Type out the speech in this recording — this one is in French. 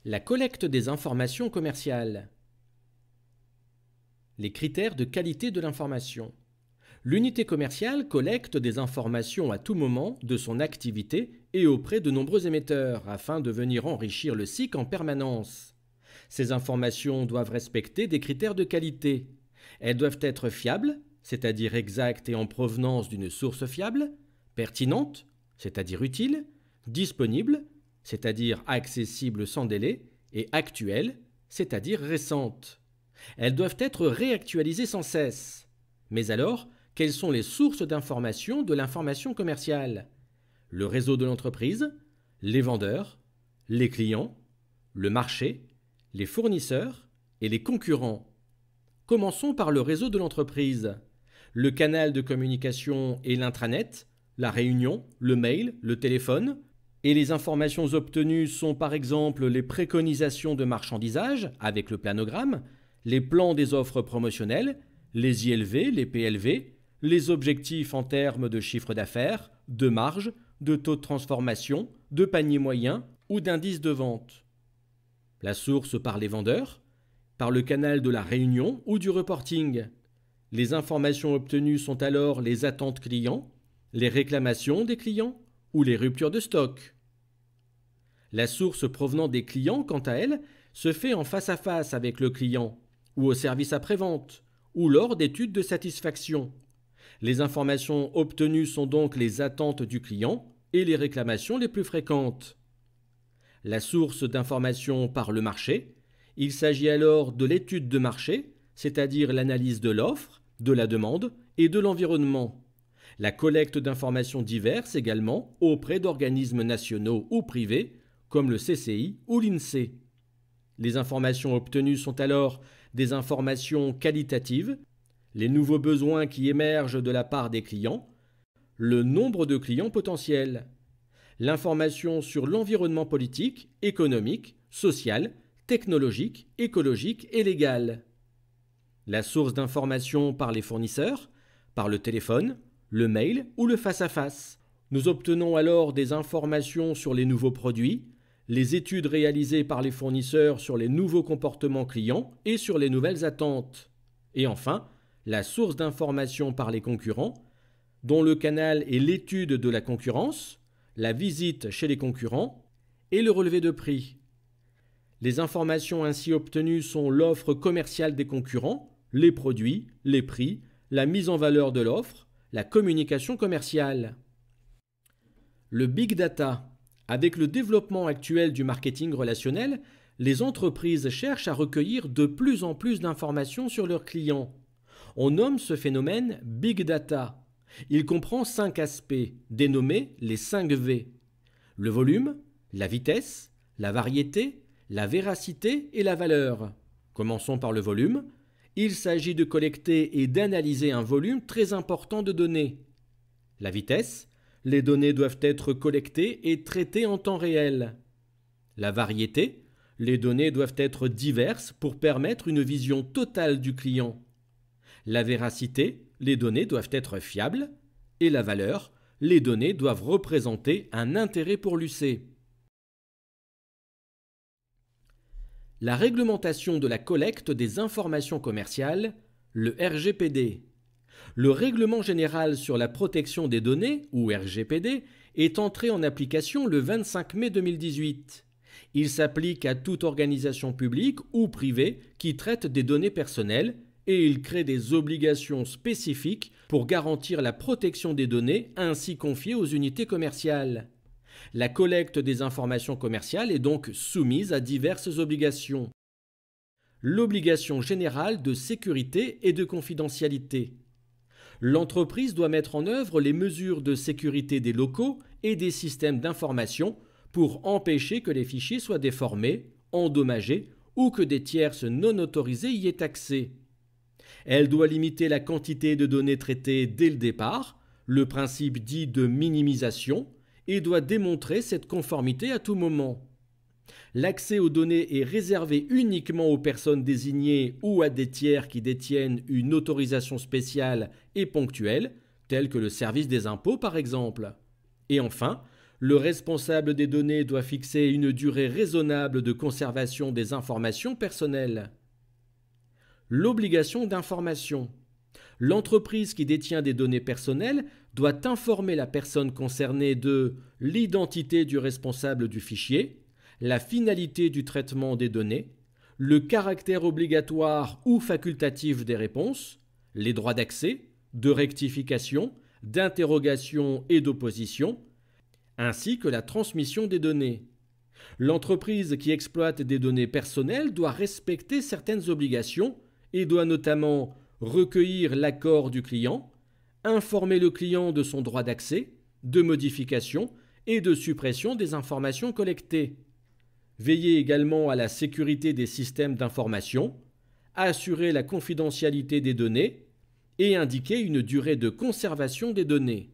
La collecte des informations commerciales. Les critères de qualité de l'information. L'unité commerciale collecte des informations à tout moment de son activité et auprès de nombreux émetteurs afin de venir enrichir le SIC en permanence. Ces informations doivent respecter des critères de qualité. Elles doivent être fiables, c'est-à-dire exactes et en provenance d'une source fiable, pertinentes, c'est-à-dire utiles, disponibles, c'est-à-dire accessibles sans délai, et actuelles, c'est-à-dire récentes. Elles doivent être réactualisées sans cesse. Mais alors, quelles sont les sources d'information de l'information commerciale? Le réseau de l'entreprise, les vendeurs, les clients, le marché, les fournisseurs et les concurrents. Commençons par le réseau de l'entreprise. Le canal de communication est l'intranet, la réunion, le mail, le téléphone, et les informations obtenues sont par exemple les préconisations de marchandisage avec le planogramme, les plans des offres promotionnelles, les ILV, les PLV, les objectifs en termes de chiffre d'affaires, de marge, de taux de transformation, de panier moyen ou d'indice de vente. La source par les vendeurs, par le canal de la réunion ou du reporting. Les informations obtenues sont alors les attentes clients, les réclamations des clients ou les ruptures de stock. La source provenant des clients, quant à elle, se fait en face à face avec le client ou au service après-vente ou lors d'études de satisfaction. Les informations obtenues sont donc les attentes du client et les réclamations les plus fréquentes. La source d'information par le marché, il s'agit alors de l'étude de marché, c'est-à-dire l'analyse de l'offre, de la demande et de l'environnement. La collecte d'informations diverses également auprès d'organismes nationaux ou privés comme le CCI ou l'INSEE. Les informations obtenues sont alors des informations qualitatives, les nouveaux besoins qui émergent de la part des clients, le nombre de clients potentiels, l'information sur l'environnement politique, économique, social, technologique, écologique et légal. La source d'information par les fournisseurs, par le téléphone, le mail ou le face-à-face. Nous obtenons alors des informations sur les nouveaux produits, les études réalisées par les fournisseurs sur les nouveaux comportements clients et sur les nouvelles attentes. Et enfin, la source d'information par les concurrents, dont le canal est l'étude de la concurrence, la visite chez les concurrents et le relevé de prix. Les informations ainsi obtenues sont l'offre commerciale des concurrents, les produits, les prix, la mise en valeur de l'offre, la communication commerciale. Le big data. Avec le développement actuel du marketing relationnel, les entreprises cherchent à recueillir de plus en plus d'informations sur leurs clients. On nomme ce phénomène big data. Il comprend 5 aspects, dénommés les 5 V. Le volume, la vitesse, la variété, la véracité et la valeur. Commençons par le volume. Il s'agit de collecter et d'analyser un volume très important de données. La vitesse. Les données doivent être collectées et traitées en temps réel. La variété. Les données doivent être diverses pour permettre une vision totale du client. La véracité. Les données doivent être fiables. Et la valeur. Les données doivent représenter un intérêt pour l'UC. La réglementation de la collecte des informations commerciales, le RGPD. Le Règlement général sur la protection des données, ou RGPD, est entré en application le 25 mai 2018. Il s'applique à toute organisation publique ou privée qui traite des données personnelles et il crée des obligations spécifiques pour garantir la protection des données ainsi confiées aux unités commerciales. La collecte des informations commerciales est donc soumise à diverses obligations. L'obligation générale de sécurité et de confidentialité. L'entreprise doit mettre en œuvre les mesures de sécurité des locaux et des systèmes d'information pour empêcher que les fichiers soient déformés, endommagés ou que des tierces non autorisées y aient accès. Elle doit limiter la quantité de données traitées dès le départ, le principe dit de minimisation, et doit démontrer cette conformité à tout moment. L'accès aux données est réservé uniquement aux personnes désignées ou à des tiers qui détiennent une autorisation spéciale et ponctuelle, telle que le service des impôts par exemple. Et enfin, Le responsable des données doit fixer une durée raisonnable de conservation des informations personnelles. L'obligation d'information. L'entreprise qui détient des données personnelles doit informer la personne concernée de l'identité du responsable du fichier, la finalité du traitement des données, le caractère obligatoire ou facultatif des réponses, les droits d'accès, de rectification, d'interrogation et d'opposition, ainsi que la transmission des données. L'entreprise qui exploite des données personnelles doit respecter certaines obligations et doit notamment recueillir l'accord du client, informer le client de son droit d'accès, de modification et de suppression des informations collectées. Veiller également à la sécurité des systèmes d'information, assurer la confidentialité des données et indiquer une durée de conservation des données.